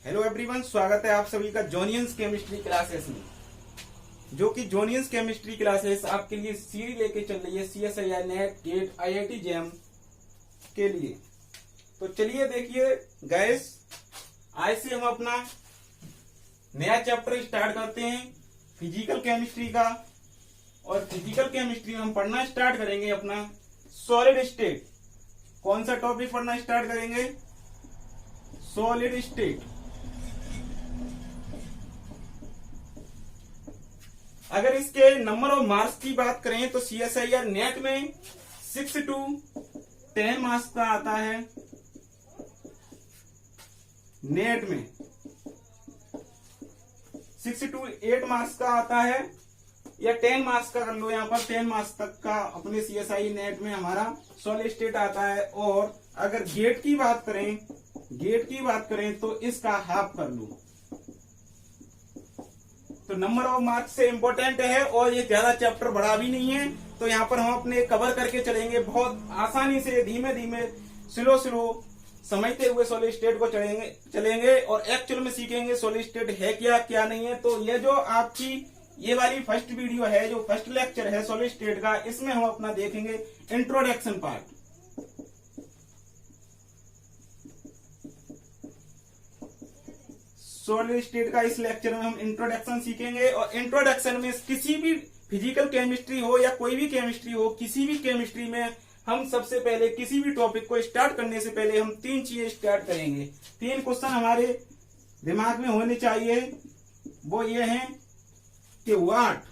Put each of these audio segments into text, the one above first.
Hello everyone, स्वागत है आप सभी का जोनियंस केमिस्ट्री क्लासेस में। जो कि जोनियंस केमिस्ट्री क्लासेस आपके लिए सीरी लेके चल रही है CSIR NET GATE IIT JEM के लिए। तो चलिए देखिए गाइस, आज से हम अपना नया चैप्टर स्टार्ट करते हैं फिजिकल केमिस्ट्री का। और फिजिकल केमिस्ट्री में हम पढ़ना स्टार्ट करेंगे अपना सॉलिड स्टेट। कौन सा टॉपिक पढ़ना स्टार्ट करेंगे? Solid state. अगर इसके नंबर ऑफ मार्क्स की बात करें तो CSIR नेट में 6 to 10 मार्क्स का आता है। नेट में 6 to 8 मार्क्स का आता है, या 10 मार्क्स का कर लो। यहाँ पर 10 मार्क्स तक का अपने CSIR नेट में हमारा सॉलिड स्टेट आता है। और अगर गेट की बात करें तो इसका हाफ कर लो। तो नंबर ऑफ मार्क्स से इंपॉर्टेंट है और ये ज्यादा चैप्टर बड़ा भी नहीं है, तो यहाँ पर हम अपने कवर करके चलेंगे बहुत आसानी से, धीमे धीमे स्लो समझते हुए सॉलिड स्टेट को चलेंगे और एक्चुअल में सीखेंगे सॉलिड स्टेट है क्या नहीं है। तो ये जो आपकी ये वाली फर्स्ट वीडियो है, जो फर्स्ट लेक्चर है सॉलिड स्टेट का, इसमें हम अपना देखेंगे इंट्रोडक्शन पार्ट। सॉलिड स्टेट का इस लेक्चर में हम इंट्रोडक्शन सीखेंगे। और इंट्रोडक्शन में किसी भी फिजिकल केमिस्ट्री हो या कोई भी केमिस्ट्री हो, किसी भी केमिस्ट्री में हम सबसे पहले किसी भी टॉपिक को स्टार्ट करने से पहले हम 3 चीजें स्टार्ट करेंगे। 3 क्वेश्चन हमारे दिमाग में होने चाहिए। वो ये हैं कि व्हाट,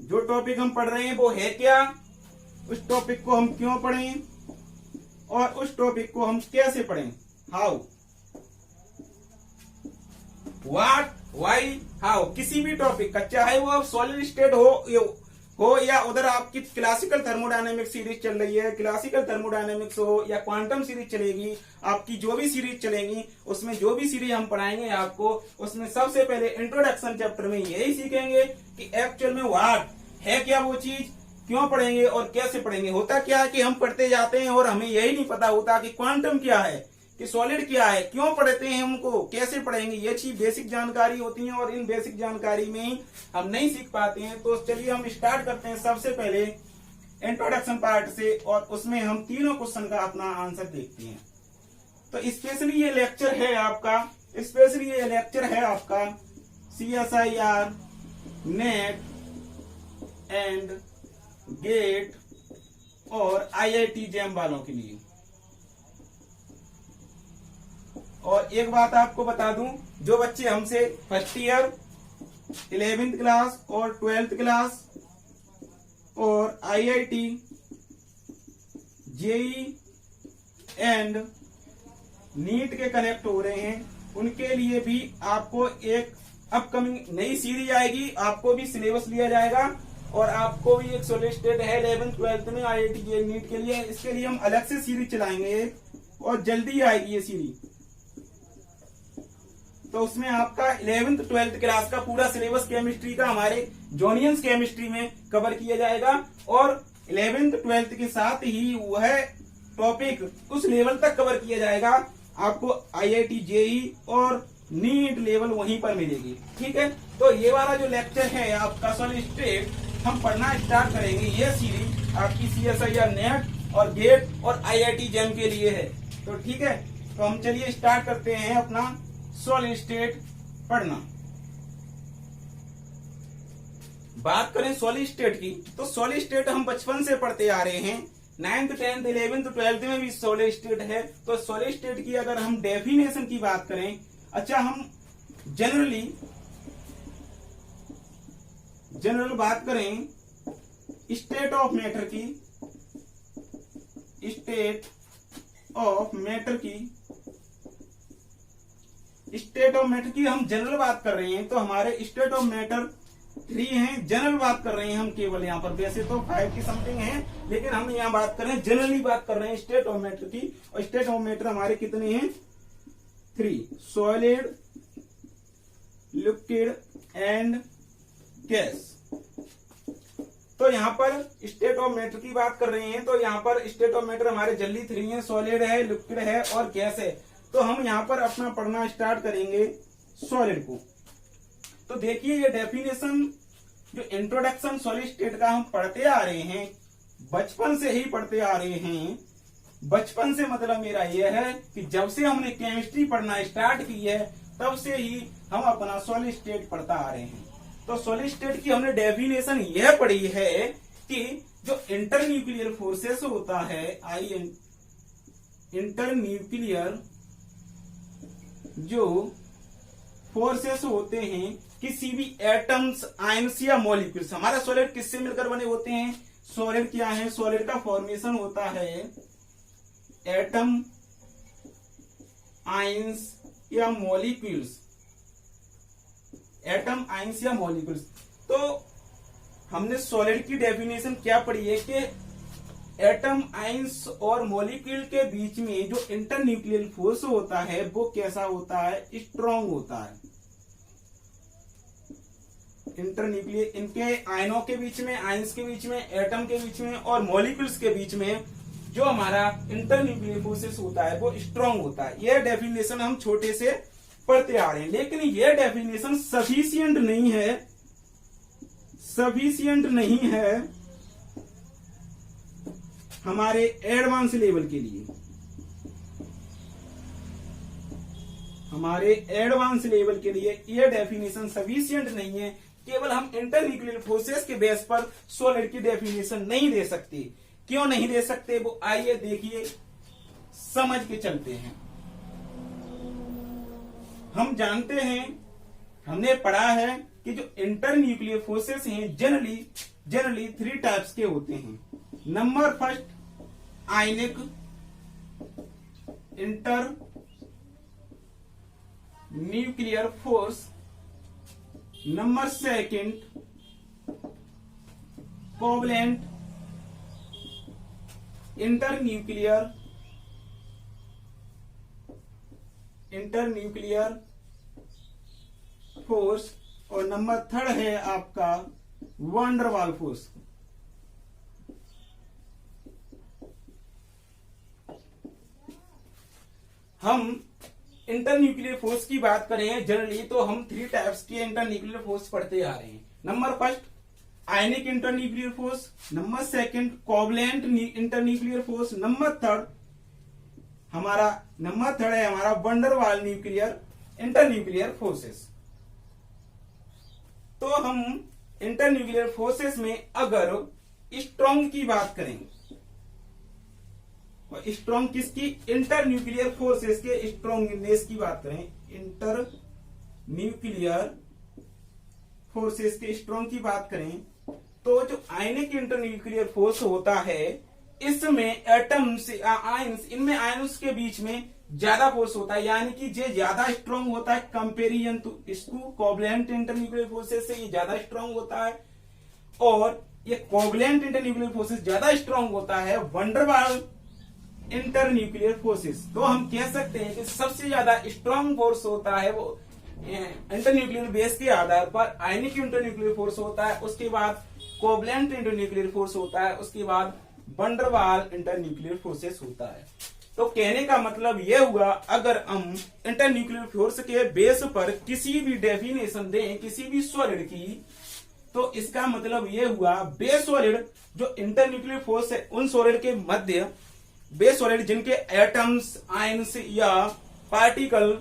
जो टॉपिक हम पढ़ रहे हैं वो है क्या, उस टॉपिक को हम क्यों पढ़ें और उस टॉपिक को हम कैसे पढ़ें। How, what, why, how. किसी भी टॉपिक का, चाहे वो अब सॉलिड स्टेट हो या उधर आपकी क्लासिकल थर्मोडायनेमिक्स सीरीज चल रही है, क्लासिकल थर्मोडायनेमिक्स हो या क्वांटम सीरीज चलेगी, आपकी जो भी सीरीज चलेगी उसमें जो भी सीरीज हम पढ़ाएंगे आपको, उसमें सबसे पहले इंट्रोडक्शन चैप्टर में यही सीखेंगे कि एक्चुअल में व्हाट है क्या वो चीज, क्यों पढ़ेंगे और कैसे पढ़ेंगे। होता क्या है कि हम पढ़ते जाते हैं और हमें यही नहीं पता होता कि क्वांटम क्या है, कि सॉलिड क्या है, क्यों पढ़ते हैं, हमको कैसे पढ़ेंगे। ये चीज बेसिक जानकारी होती है और इन बेसिक जानकारी में ही हम नहीं सीख पाते हैं। तो चलिए हम स्टार्ट करते हैं सबसे पहले इंट्रोडक्शन पार्ट से, और उसमें हम तीनों क्वेश्चन का अपना आंसर देखते हैं। तो स्पेशली ये लेक्चर है आपका CSIR नेट एंड गेट और IIT JEM वालों के लिए। और एक बात आपको बता दूं, जो बच्चे हमसे फर्स्ट ईयर 11th क्लास और 12th क्लास और IIT JEE एंड नीट के कनेक्ट हो रहे हैं, उनके लिए भी आपको एक अपकमिंग नई सीरीज आएगी। आपको भी सिलेबस लिया जाएगा और आपको भी एक सॉलिड स्टेट है 11th 12th में IIT JEE नीट के लिए। इसके लिए हम अलग से सीरीज चलाएंगे और जल्दी आएगी ये सीरीज। तो उसमें आपका 11th 12th क्लास का पूरा सिलेबस केमिस्ट्री का हमारे जोनियंस केमिस्ट्री में कवर किया जाएगा। और 11th 12th के साथ ही वह टॉपिक उस लेवल तक कवर किया जाएगा। आपको IIT JEE और नीट लेवल वहीं पर मिलेगी। ठीक है, तो ये वाला जो लेक्चर है आपका सॉलिड स्टेट, हम पढ़ना स्टार्ट करेंगे। ये सीरीज आपकी CSIR नेट और गेट और IIT JEM के लिए है। तो ठीक है, तो हम चलिए स्टार्ट करते हैं अपना सॉलिड स्टेट पढ़ना। बात करें सॉलिड स्टेट की, तो सॉलिड स्टेट हम बचपन से पढ़ते आ रहे हैं। 9th 10th 11th 12th में भी सॉलिड स्टेट है। तो सॉलिड स्टेट की अगर हम डेफिनेशन की बात करें, अच्छा हम जनरल बात करें स्टेट ऑफ मैटर की, स्टेट ऑफ मैटर की हम जनरल बात कर रहे हैं। तो हमारे स्टेट ऑफ मैटर 3 हैं, जनरल बात कर रहे हैं हम केवल यहाँ पर। वैसे तो 5 की समथिंग है, लेकिन हम यहाँ बात कर रहे हैं, जनरली बात कर रहे हैं स्टेट ऑफ मैटर की। और स्टेट ऑफ मैटर हमारे कितने हैं? 3, सॉलिड, लिक्विड एंड गैस। तो यहाँ पर स्टेट ऑफ मैटर की बात कर रहे हैं, तो यहाँ पर स्टेट ऑफ मैटर हमारे जल्दी 3 है, सॉलिड है, लिक्विड है और गैस है। तो हम यहाँ पर अपना पढ़ना स्टार्ट करेंगे सॉलिड को। तो देखिए ये डेफिनेशन जो इंट्रोडक्शन सॉलिड स्टेट का हम पढ़ते आ रहे हैं, बचपन से ही पढ़ते आ रहे हैं। बचपन से मतलब मेरा यह है कि जब से हमने केमिस्ट्री पढ़ना स्टार्ट की है तब से ही हम अपना सॉलिड स्टेट पढ़ता आ रहे हैं। तो सॉलिड स्टेट की हमने डेफिनेशन यह पढ़ी है कि जो इंटरन्यूक्लियर फोर्सेस होता है, इंटरन्यूक्लियर जो फोर्सेस होते हैं किसी भी एटम्स, आयंस या मॉलिक्यूल्स। हमारा सॉलिड किससे मिलकर बने होते हैं? सॉलिड क्या है? सॉलिड का फॉर्मेशन होता है एटम, आयंस या मॉलिक्यूल्स, एटम, आयंस या मॉलिक्यूल्स। तो हमने सॉलिड की डेफिनेशन क्या पढ़ी है कि एटम, आयंस और मॉलिक्यूल के बीच में जो इंटरन्यूक्लियर फोर्स होता है वो कैसा होता है? स्ट्रॉन्ग होता है। इंटरन्यूक्लियर, इनके आयनों के बीच में, आयंस के बीच में, एटम के बीच में और मॉलिक्यूल्स के बीच में जो हमारा इंटरन्यूक्लियर फोर्सेस होता है वो स्ट्रॉन्ग होता है। यह डेफिनेशन हम छोटे से पढ़ते आ रहे हैं, लेकिन यह डेफिनेशन सफिशिएंट नहीं है, सफिशिएंट नहीं है हमारे एडवांस लेवल के लिए। हमारे एडवांस लेवल के लिए यह डेफिनेशन सफिशिएंट नहीं है। केवल हम इंटरन्यूक्लियर फोर्सेस के बेस पर सॉलिड की डेफिनेशन नहीं दे सकते। क्यों नहीं दे सकते वो आइए देखिए, समझ के चलते हैं। हम जानते हैं, हमने पढ़ा है कि जो इंटरन्यूक्लियर फोर्सेस हैं जनरली 3 टाइप्स के होते हैं। Number first ionic internuclear force, number second covalent internuclear force और नंबर थर्ड है आपका वैन डर वाल्स फोर्स। हम इंटरन्यूक्लियर फोर्स की बात करें जनरली तो हम 3 टाइप्स के इंटरन्यूक्लियर फोर्स पढ़ते आ रहे हैं। Number first ionic internuclear force, number second covalent internuclear force, number third है हमारा van der Waals nuclear internuclear forces. तो हम इंटरन्यूक्लियर फोर्सेस में अगर स्ट्रॉन्ग की बात करेंगे, स्ट्रॉन्ग किसकी? इंटरन्यूक्लियर फोर्सेस के स्ट्रॉन्गनेस की बात करें, इंटरन्यूक्लियर फोर्सेस के स्ट्रॉन्ग की बात करें तो जो आयनिक इंटरन्यूक्लियर फोर्स होता है इसमें एटम्स, आयंस, इनमें आयंस के बीच में ज्यादा फोर्स होता है, यानी कि ये ज्यादा स्ट्रॉन्ग होता है कंपेरिजन टू इसको कोवलेंट इंटरन्यूक्लियर फोर्सेस से ये ज्यादा स्ट्रॉन्ग होता है। और ये कोवलेंट इंटरन्यूक्लियर फोर्सेस ज्यादा स्ट्रॉन्ग होता है van der Waals internuclear forces. तो हम कह सकते हैं कि सबसे ज्यादा स्ट्रॉन्ग फोर्स होता है वो इंटरन्यूक्लियर बेस के आधार पर आयनिक इंटरन्यूक्लियर फोर्स होता है, उसके बाद कोवलेंट इंटरन्यूक्लियर फोर्स होता है, उसके बाद van der Waals internuclear forces होता है। तो कहने का मतलब यह हुआ अगर हम इंटरन्यूक्लियर फोर्स के बेस पर किसी भी डेफिनेशन दें किसी भी सॉलिड की, तो इसका मतलब यह हुआ बेस सॉलिड जो इंटरन्यूक्लियर फोर्स है उन सॉलिड के मध्य, बेस सॉलिड जिनके एटम्स, आयंस या पार्टिकल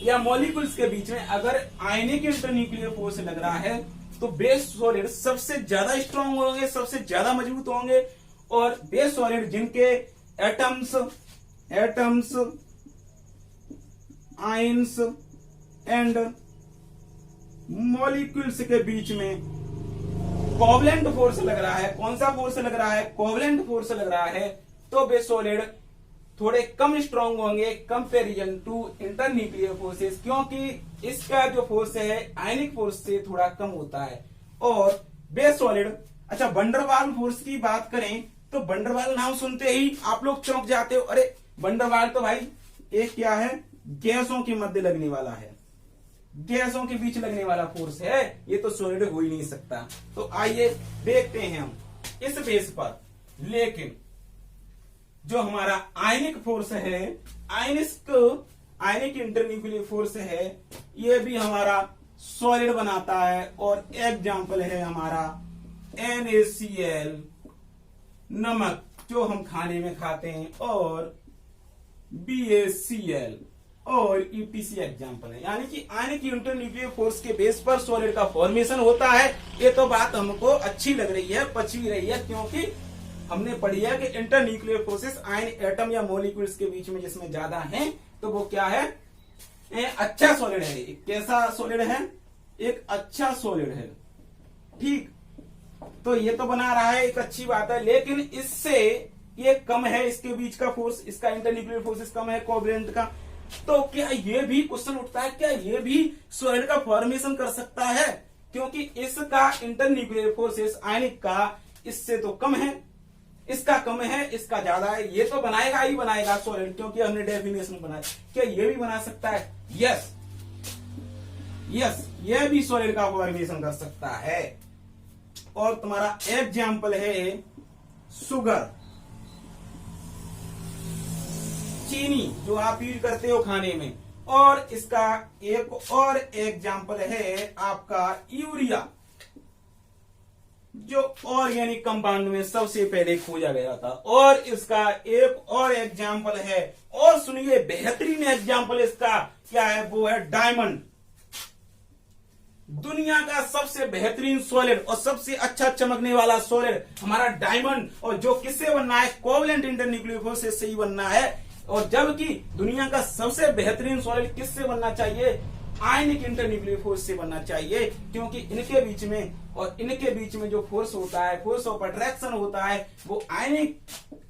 या मॉलिक्यूल्स के बीच में अगर आयनिक इंटरन्यूक्लियर फोर्स लग रहा है तो बेस सॉलिड सबसे ज्यादा स्ट्रॉन्ग होंगे, सबसे ज्यादा मजबूत होंगे। और बेस सॉलिड जिनके एटम्स, आयंस एंड मॉलिक्यूल्स के बीच में कोवलेंट फोर्स लग रहा है, कौन सा फोर्स लग रहा है? कोवलेंट फोर्स लग रहा है, तो बेस सॉलिड थोड़े कम स्ट्रॉन्ग होंगे कंपेरिजन टू इंटरन्यूक्लियर फोर्सेस, क्योंकि इसका जो फोर्स है आयनिक फोर्स से थोड़ा कम होता है। और बेस सॉलिड, अच्छा वैन डर वाल्स फोर्स की बात करें तो वैन डर वाल्स नाम सुनते ही आप लोग चौंक जाते हो, अरे वैन डर वाल्स तो भाई एक क्या है? गैसों के मध्य लगने वाला है, गैसों के बीच लगने वाला फोर्स है, ये तो सॉलिड हो ही नहीं सकता। तो आइए देखते हैं हम इस बेस पर। लेकिन जो हमारा आयनिक फोर्स है, आयनिक इंटरन्यूक्लियर फोर्स है, ये भी हमारा सॉलिड बनाता है। और एग्जाम्पल है हमारा NaCl, नमक जो हम खाने में खाते हैं, और BaCl और ETC एग्जाम्पल है। यानी कि आयनिक इंटरन्यूक्लियर फोर्स के बेस पर सॉलिड का फॉर्मेशन होता है। ये तो बात हमको अच्छी लग रही है, पच भी रही है, क्योंकि हमने पढ़ी है कि इंटरन्यूक्लियर फोर्सेस आयन एटम या मॉलिक्यूल्स के बीच में जिसमें ज्यादा हैं, तो वो क्या है, अच्छा सॉलिड है। एक कैसा सॉलिड है, एक अच्छा सॉलिड है। ठीक, तो ये तो बना रहा है, एक अच्छी बात है। लेकिन इससे ये कम है, इसके बीच का फोर्स, इसका इंटरन्यूक्लियर फोर्सेस कम है कोवैलेंट का। तो क्या ये भी क्वेश्चन उठता है, क्या ये भी सॉलिड का फॉर्मेशन कर सकता है? क्योंकि इसका इंटरन्यूक्लियर फोर्सेस आयनिक का इससे तो कम है, इसका कम है, इसका ज्यादा है। ये तो बनाएगा ही बनाएगा सॉलिड, क्योंकि हमने डेफिनेशन बनाया। क्या ये भी बना सकता है? यस, ये भी सॉलिड का फॉर्मेशन कर सकता है। और तुम्हारा एग्जाम्पल है शुगर, चीनी जो आप यूज करते हो खाने में। और इसका एक और एग्जाम्पल है आपका यूरिया, जो ऑर्गेनिक कंपाउंड में सबसे पहले खोजा गया था। और इसका एक और एग्जाम्पल है, और सुनिए बेहतरीन एग्जाम्पल इसका क्या है, वो है डायमंड। दुनिया का सबसे बेहतरीन सॉलिड और सबसे अच्छा चमकने वाला सॉलिड हमारा डायमंड। और जो किससे बनना है, कोवैलेंट इंटरन्यूक्लियर फोर्सेस से ही बनना है। और जबकि दुनिया का सबसे बेहतरीन सॉलिड किससे बनना चाहिए, आयनिक इंटरन्यूक्लियर फोर्स से बनना चाहिए। क्योंकि इनके बीच में और इनके बीच में जो फोर्स होता है, फोर्स ऑफ अट्रैक्शन होता है, वो आयनिक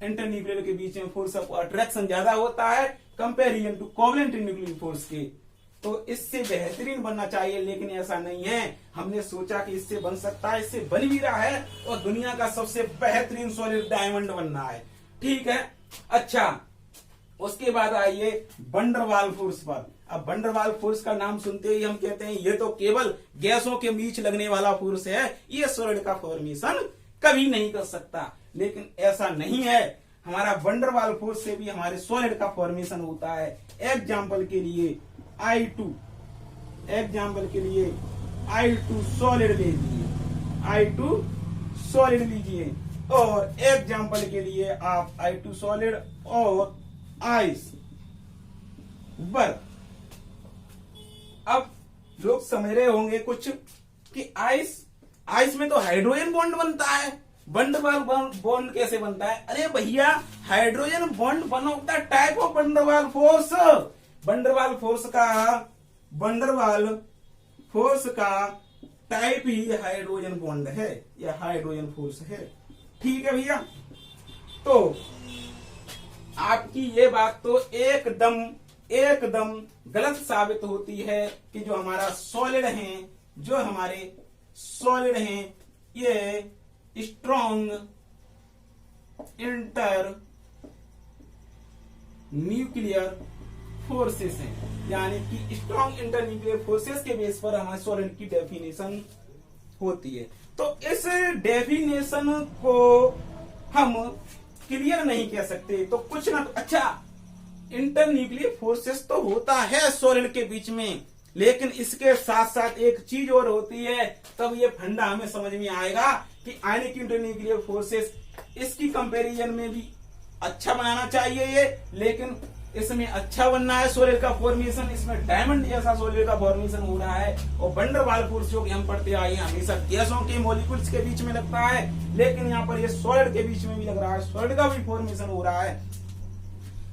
इंटरन्यूक्लियर के बीच में फोर्स ऑफ अट्रैक्शन ज्यादा होता है comparison to covalent nuclear force के। तो इससे बेहतरीन बनना चाहिए, लेकिन ऐसा नहीं है। हमने सोचा कि इससे बन सकता है, इससे बन भी रहा है, और दुनिया का सबसे बेहतरीन सॉलिड डायमंड बनना है। ठीक है, अच्छा, उसके बाद आइए वंडर वाल फोर्स पर। अब वंडर वाल फोर्स का नाम सुनते ही हम कहते हैं ये तो केवल गैसों के बीच लगने वाला फोर्स है, ये सॉलिड का फॉर्मेशन कभी नहीं कर सकता। लेकिन ऐसा नहीं है, हमारा वंडर वाल फोर्स से भी हमारे सॉलिड का फॉर्मेशन होता है। एग्जाम्पल के लिए I2 सॉलिड लीजिए, I2 सॉलिड लीजिए। और एग्जाम्पल के लिए आप I2 सॉलिड और आइस, बर्फ। अब लोग समझ रहे होंगे कुछ कि आइस में तो हाइड्रोजन बॉन्ड बनता है, वंडरवाल बॉन्ड कैसे बनता है? अरे भैया, हाइड्रोजन बॉन्ड बना होता है type of van der Waals force. Van der Waals force का टाइप ही हाइड्रोजन बॉन्ड है या हाइड्रोजन फोर्स है। ठीक है भैया, तो आपकी ये बात तो एकदम गलत साबित होती है कि जो हमारे सॉलिड हैं ये स्ट्रॉन्ग इंटर न्यूक्लियर फोर्सेस हैं। यानी कि स्ट्रॉन्ग इंटर न्यूक्लियर फोर्सेस के बेस पर हमारे सॉलिड की डेफिनेशन होती है। तो इस डेफिनेशन को हम क्लियर नहीं कह सकते, तो कुछ ना, अच्छा, इंटर न्यूक्लियर फोर्सेस तो होता है सॉलिड के बीच में, लेकिन इसके साथ साथ एक चीज और होती है। तब ये फंडा हमें समझ में आएगा कि आयनिक इंटर न्यूक्लियर फोर्सेस इसकी कंपैरिजन में भी अच्छा बनाना चाहिए ये, लेकिन इसमें अच्छा बनना है सॉलिड का फॉर्मेशन, इसमें डायमंड जैसा सॉलिड का फॉर्मेशन हो रहा है। और वंडर वाल फोर्स जो कि हम पढ़ते आए हैं हमेशा गैसों के मॉलिक्यूल्स के बीच में लगता है, लेकिन यहाँ पर ये सॉलिड के बीच में भी लग रहा है, सॉलिड का भी फॉर्मेशन हो रहा है।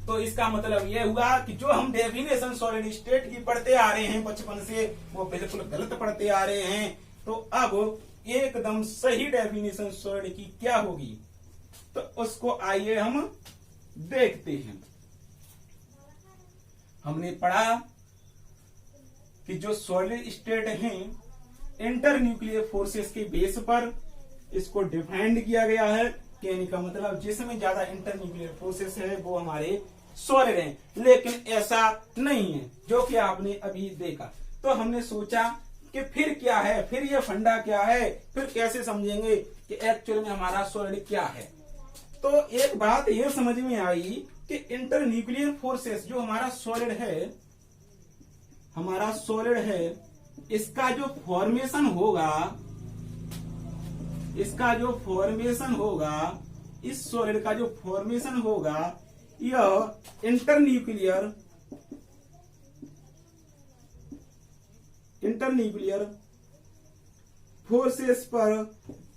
तो इसका मतलब ये हुआ कि जो हम डेफिनेशन सॉलिड स्टेट की पढ़ते आ रहे हैं बचपन से, वो बिल्कुल गलत पढ़ते आ रहे हैं। तो अब एकदम सही डेफिनेशन सॉलिड की क्या होगी, तो उसको आइए हम देखते हैं। हमने पढ़ा कि जो सॉलिड स्टेट हैं इंटर न्यूक्लियर फोर्सेस के बेस पर इसको डिफाइंड किया गया है। कहने का मतलब जिसमें ज्यादा इंटर न्यूक्लियर फोर्सेस है वो हमारे सॉलिड हैं, लेकिन ऐसा नहीं है जो कि आपने अभी देखा। तो हमने सोचा कि फिर क्या है, फिर ये फंडा क्या है, फिर कैसे समझेंगे कि एक्चुअल में हमारा सॉलिड क्या है। तो एक बात ये समझ में आई कि इंटर न्यूक्लियर फोर्सेस जो हमारा सॉलिड है, इसका जो फॉर्मेशन होगा, इस सॉलिड का जो फॉर्मेशन होगा, यह इंटर न्यूक्लियर फोर्सेस पर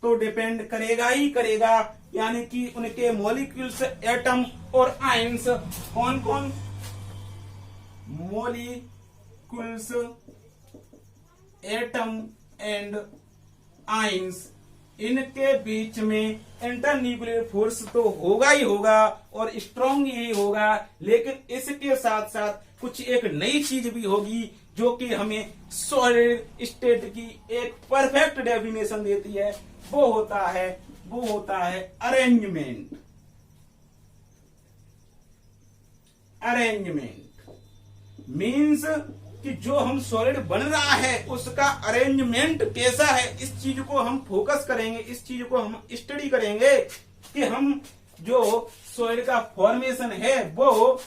तो डिपेंड करेगा ही करेगा, यानी कि उनके मॉलिक्यूल्स, एटम और आयंस, कौन कौन मॉलिक्यूल्स, एटम एंड आयंस, इनके बीच में इंटर न्यूक्लियर फोर्स तो होगा ही होगा और स्ट्रॉन्ग ही होगा, लेकिन इसके साथ साथ कुछ एक नई चीज भी होगी जो कि हमें सॉलिड स्टेट की एक परफेक्ट डेफिनेशन देती है। वो होता है अरेंजमेंट। मीन्स कि जो हम सॉलिड बन रहा है उसका अरेंजमेंट कैसा है, इस चीज को हम फोकस करेंगे, इस चीज को हम स्टडी करेंगे कि हम जो सॉलिड का फॉर्मेशन है वो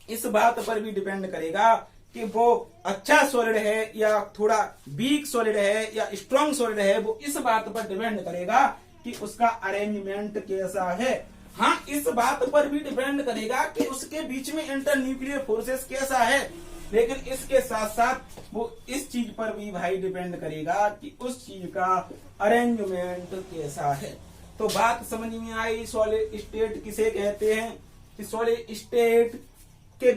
इस बात पर भी डिपेंड करेगा कि वो अच्छा सॉलिड है या थोड़ा वीक सॉलिड है या स्ट्रॉन्ग सॉलिड है। वो इस बात पर डिपेंड करेगा कि उसका अरेंजमेंट कैसा है। हाँ, इस बात पर भी डिपेंड करेगा कि उसके बीच में इंटर न्यूक्लियर फोर्सेस कैसा है, लेकिन इसके साथ साथ वो इस चीज पर भी भाई डिपेंड करेगा कि उस चीज का अरेंजमेंट कैसा है। तो बात समझ में आई, सॉलिड स्टेट किसे कहते हैं कि सॉलिड स्टेट के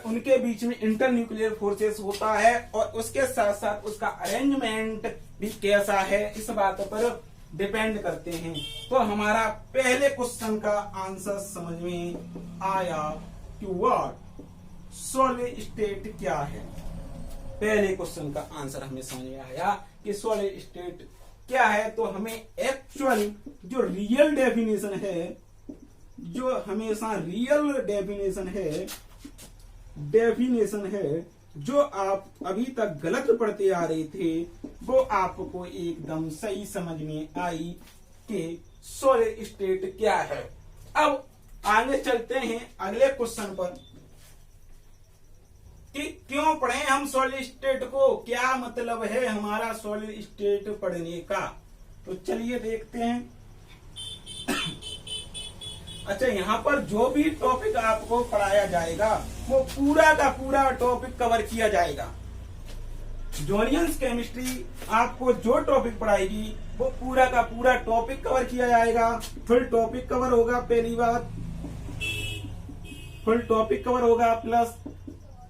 उनके बीच में इंटर न्यूक्लियर फोर्सेस होता है और उसके साथ साथ उसका अरेंजमेंट भी कैसा है, इस बात पर डिपेंड करते हैं। तो हमारा पहले क्वेश्चन का आंसर समझ में आया कि व्हाट सॉलिड स्टेट क्या है। पहले क्वेश्चन का आंसर हमें समझ में आया कि सॉलिड स्टेट क्या है। तो हमें एक्चुअल जो रियल डेफिनेशन है, जो हमेशा रियल डेफिनेशन है जो आप अभी तक गलत पढ़ते आ रहे थे, वो आपको एकदम सही समझ में आई कि सॉलिड स्टेट क्या है। अब आगे चलते हैं अगले क्वेश्चन पर कि क्यों पढ़े हम सॉलिड स्टेट को, क्या मतलब है हमारा सॉलिड स्टेट पढ़ने का। तो चलिए देखते हैं। अच्छा, यहाँ पर जो भी टॉपिक आपको पढ़ाया जाएगा वो पूरा का पूरा टॉपिक कवर किया जाएगा। जॉनियंस केमिस्ट्री आपको जो टॉपिक पढ़ाएगी वो पूरा का पूरा टॉपिक कवर किया जाएगा। फुल टॉपिक कवर होगा, पहली बात फुल टॉपिक कवर होगा, प्लस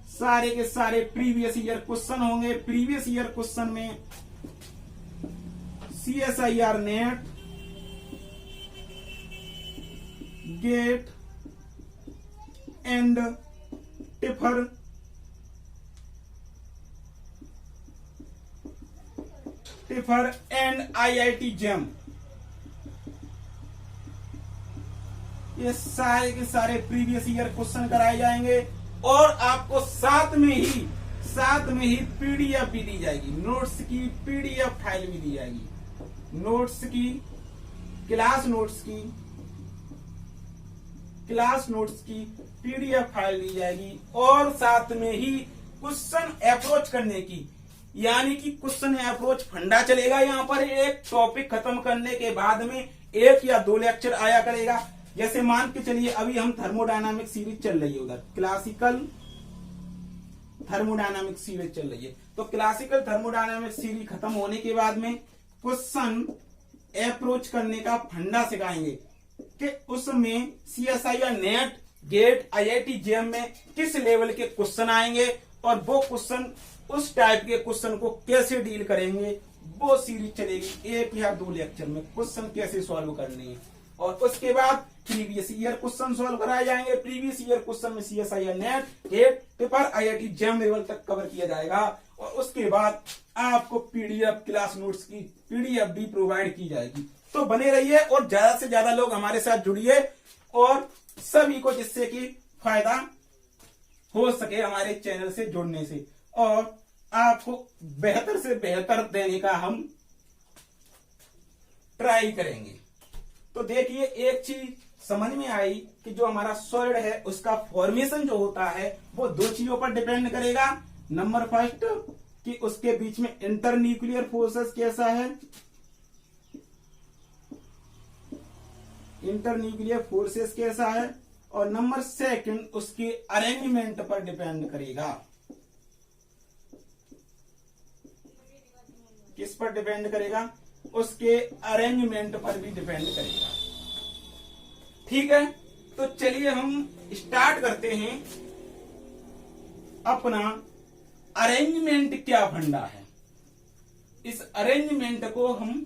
सारे के सारे प्रीवियस ईयर क्वेश्चन होंगे। प्रीवियस ईयर क्वेश्चन में CSIR NET, GATE and TIFR and IIT JEM, ये सारे के सारे प्रीवियस ईयर क्वेश्चन कराए जाएंगे और आपको साथ में ही PDF भी दी जाएगी, नोट्स की PDF फाइल भी दी जाएगी, नोट्स की क्लास नोट्स की PDF फाइल दी जाएगी और साथ में ही क्वेश्चन अप्रोच करने की, यानी कि क्वेश्चन अप्रोच फंडा चलेगा। यहाँ पर एक टॉपिक खत्म करने के बाद में 1 या 2 लेक्चर आया करेगा। जैसे मान के चलिए अभी हम थर्मोडायनामिक सीरीज चल रही है, उधर क्लासिकल थर्मोडायनामिक सीरीज चल रही है, तो क्लासिकल थर्मोडायनामिक सीरीज खत्म होने के बाद में क्वेश्चन अप्रोच करने का फंडा सिखाएंगे कि उसमें CSIR NET, GATE, IIT JEM में किस लेवल के क्वेश्चन आएंगे और वो क्वेश्चन उस टाइप के क्वेश्चन को कैसे डील करेंगे। वो सीरीज चलेगी 1 या 2 लेक्चर में, क्वेश्चन कैसे सॉल्व करने हैं। और उसके बाद प्रीवियस ईयर क्वेश्चन सॉल्व कराए जाएंगे। प्रीवियस ईयर क्वेश्चन में CSIR NET, GATE, paper, IIT JEM level तक कवर किया जाएगा और उसके बाद आपको PDF क्लास नोट्स की PDF भी प्रोवाइड की जाएगी। तो बने रहिए और ज्यादा से ज्यादा लोग हमारे साथ जुड़िए और सभी को जिससे कि फायदा हो सके हमारे चैनल से जुड़ने से, और आपको बेहतर से बेहतर देने का हम ट्राई करेंगे। तो देखिए, एक चीज समझ में आई कि जो हमारा सॉलिड है उसका फॉर्मेशन जो होता है वो दो चीजों पर डिपेंड करेगा। नंबर फर्स्ट कि उसके बीच में इंटरन्यूक्लियर फोर्सेस कैसा है, इंटरन्यूक्लियर फोर्सेस कैसा है, और नंबर सेकंड उसके अरेंजमेंट पर डिपेंड करेगा। किस पर डिपेंड करेगा? उसके अरेंजमेंट पर भी डिपेंड करेगा। ठीक है, तो चलिए हम स्टार्ट करते हैं अपना अरेंजमेंट क्या फंडा है। इस अरेंजमेंट को हम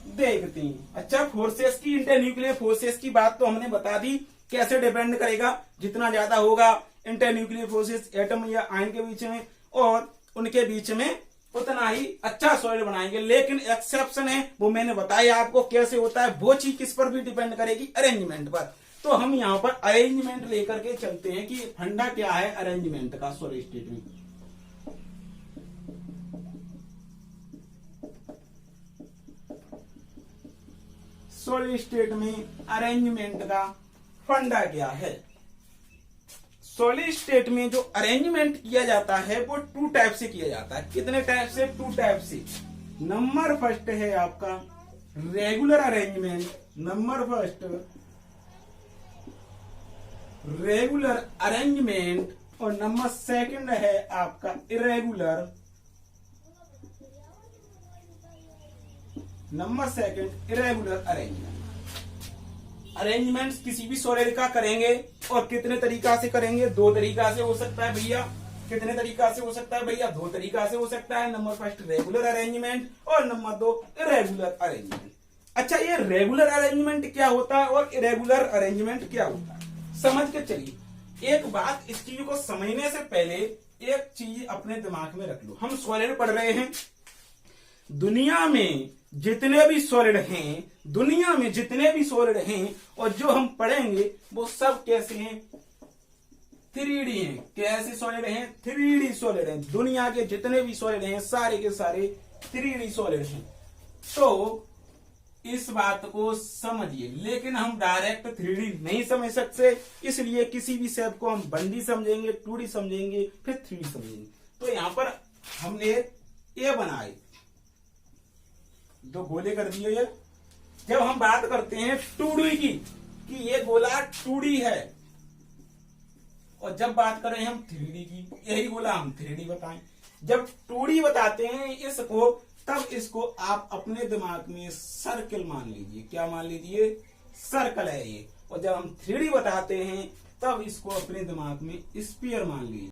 देखते हैं। अच्छा, फोर्सेस की, इंटरन्यूक्लियर फोर्सेस की बात तो हमने बता दी, कैसे डिपेंड करेगा। जितना ज्यादा होगा इंटरन्यूक्लियर फोर्सेस एटम या आयन के बीच में और उनके बीच में, उतना ही अच्छा सॉलिड बनाएंगे। लेकिन एक्सेप्शन है, वो मैंने बताया आपको कैसे होता है। वो चीज किस पर भी डिपेंड करेगी? अरेंजमेंट पर। तो हम यहां पर अरेंजमेंट लेकर के चलते हैं कि फंडा क्या है अरेंजमेंट का सॉलिड स्टेट में। सॉलिड स्टेट में अरेंजमेंट का फंडा क्या है? सॉलिड स्टेट में जो अरेंजमेंट किया जाता है वो टू टाइप से किया जाता है। कितने टाइप से? टू टाइप से। नंबर फर्स्ट है आपका regular arrangement, number first regular arrangement, और नंबर सेकंड है आपका irregular, number second irregular arrangement. Arrangements किसी भी सॉलिड का करेंगे और कितने तरीका से करेंगे? दो तरीका से हो सकता है भैया। कितने तरीका से हो सकता है भैया? दो तरीका से हो सकता है। नंबर फर्स्ट रेगुलर अरेंजमेंट और नंबर दो इरेगुलर अरेंजमेंट। अच्छा, ये रेगुलर अरेंजमेंट क्या होता है और इरेगुलर अरेंजमेंट क्या होता है, समझ के चलिए। एक बात, इस चीज को समझने से पहले एक चीज अपने दिमाग में रख लो। हम सॉलिड पढ़ रहे हैं। दुनिया में जितने भी सॉलिड हैं, दुनिया में जितने भी सॉलिड हैं और जो हम पढ़ेंगे वो सब कैसे हैं? 3D हैं। कैसे सॉलिड हैं? 3D सॉलिड हैं। दुनिया के जितने भी सॉलिड हैं सारे के सारे 3D सॉलिड हैं। तो इस बात को समझिए। लेकिन हम डायरेक्ट 3D नहीं समझ सकते, इसलिए किसी भी शेप को हम 1D समझेंगे, 2D समझेंगे, फिर 3D समझेंगे। तो यहां पर हमने ये बनाए, दो गोले कर दिए। ये जब हम बात करते हैं 2D की कि ये गोला 2D है, और जब बात करें हम 3D की, यही गोला हम 3D बताएं। जब 2D बताते हैं इसको, तब इसको आप अपने दिमाग में सर्कल मान लीजिए। क्या मान लीजिए? सर्कल है ये। और जब हम 3D बताते हैं तब इसको अपने दिमाग में स्फीयर मान लीजिए।